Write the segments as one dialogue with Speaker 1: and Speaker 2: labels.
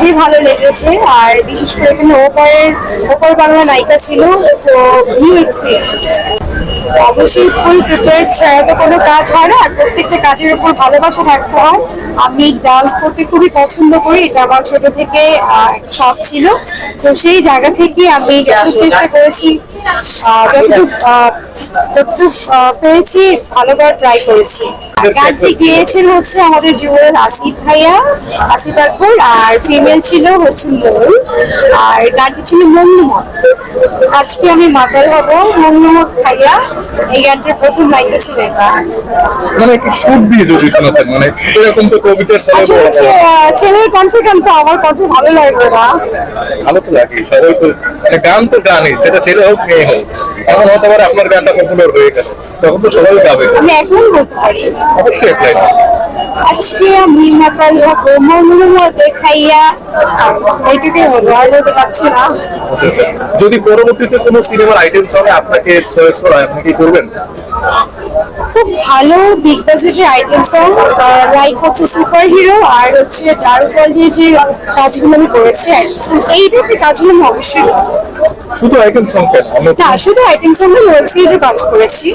Speaker 1: খুবই ভালো লেগেছে। আর বিশেষ করে এখানে ওপার বাংলা নায়িকা ছিল, তো নিউ এক্সপিরিয়েন্স। অবশ্যই ফুল প্রিপেয়ার ছাড়া তো কোনো কাজ হয় না, আর প্রত্যেকটা কাজের উপর ভালোবাসা থাকতে হয়। আমি ডান্স করতে খুবই পছন্দ করি, এটা আমার ছোট থেকে শখ ছিল। তো সেই জায়গা থেকে আমি চেষ্টা করেছি, যতটুকু পেরেছি ভালো করে ট্রাই করেছি। গানটি গিয়েছেন হচ্ছে আমাদের জুয়েল আসিফ ভাইয়া, আসিফ আকবর, আর ফিমেল ছিল হচ্ছে মৌ, আর গানটি ছিল মন্নুমত। আজকে আমি মাতাল হব মন্নুমত ভাইয়া, এই গানটার প্রথম লাইনটা ছিল এটা।
Speaker 2: মানে একটু সুর দিয়ে যদি শোনাতেন, মানে এরকম তো কবিতার সাথে
Speaker 1: ছেলের কণ্ঠে গান তো আমার কণ্ঠ ভালো লাগবে না।
Speaker 2: ভালো তো লাগে, সবাই তো মানে গান তো গানই, সেটা ছেলে হোক মেয়ে হোক। এখন হতে পারে আপনার গানটা পপুলার হয়ে গেছে, তখন তো সবাই গাবে।
Speaker 1: আমি এখনই বলতে পারি
Speaker 2: অবশ্যই অ্যাপ্লাই।
Speaker 1: আজকে আমি মাতাল হব মন্নুমত খাইয়া, এইটুকুই হলো, আর বলতে পারছি না।
Speaker 2: আচ্ছা আচ্ছা, যদি পরবর্তীতে কোনো সিনেমার আইটেম সঙ্গে আপনাকে চয়েস করা হয়, আপনি কি করবেন?
Speaker 1: খুব ভালো বিগ বাজেটের আইটেম সং, লাইক হচ্ছে সুপার হিরো আর হচ্ছে ডার্ক ওয়ার্ল্ডের যে কাজগুলো আমি করেছি, এই টাইপের কাজগুলো আমি অবশ্যই করবো।
Speaker 2: শুধু আইটেম সং কেন?
Speaker 1: না, শুধু আইটেম সং ওয়েব সিরিজে কাজ করেছি।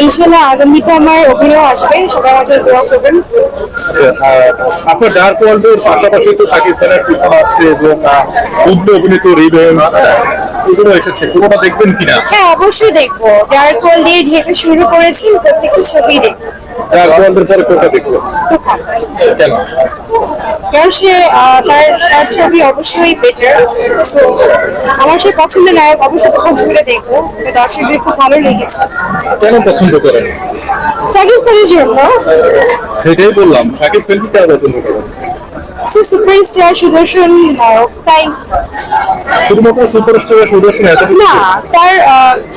Speaker 1: ইনশাল্লাহ আগামীতে আমার অভিনয় আসবে, সবাই আমাকে দোয়া করবেন।
Speaker 2: আচ্ছা, আপনার ডার্ক ওয়ার্ল্ডের পাশাপাশি তো শাকিব খানের পিছনে আছে এবং উর্দু অভিনীত রিভেঞ্জ, এগুলো এসেছে, কোনোটা দেখবেন কিনা?
Speaker 1: হ্যাঁ, অবশ্যই দেখবো। ডার্ক ওয়ার্ল্ড দিয়ে যেহেতু শুরু করেছি, প্রত্যেকটা ছবি দেখবো।
Speaker 2: ডার্ক ওয়ার্ল্ডের পরে কোনটা দেখবেন?
Speaker 1: তুফান।
Speaker 2: কেন?
Speaker 1: কারণ সে তার ছবি অবশ্যই বেটার। সো আমার সে পছন্দের নায়ক, অবশ্যই তখন ছবিটা দেখবো। দর্শকদের খুব ভালো লেগেছে।
Speaker 2: কেন পছন্দ করেন?
Speaker 1: শাকিব খানের জন্য।
Speaker 2: সেটাই বললাম, শাকিব খানকে কেন পছন্দ করেন?
Speaker 1: সে সুপারস্টার, সুদর্শন নায়ক, তাই।
Speaker 2: শুধুমাত্র সুপারস্টারের সুদর্শন এত
Speaker 1: না, তার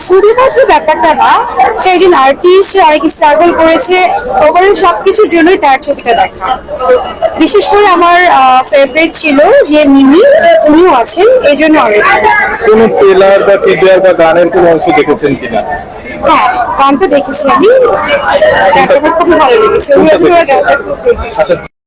Speaker 1: শুধুমাত্র ব্যাপারটা না, সে একজন আর্টিস্ট, অনেক স্ট্রাগল করেছে, ওভারঅল সবকিছুর জন্যই তার ছবিটা দেখা। বিশেষ করে আমার ফেভারিট ছিল যে মিমি, উনিও আছেন, এই জন্য অনেক।
Speaker 2: কোন ট্রেলার বা টিজার বা গানের কোন অংশ দেখেছেন কিনা?
Speaker 1: হ্যাঁ, গানটা দেখেছি আমি, গানটা আমার খুবই ভালো লেগেছে। উনি অভিনয় গানটা খুব দেখেছি।
Speaker 2: আচ্ছা।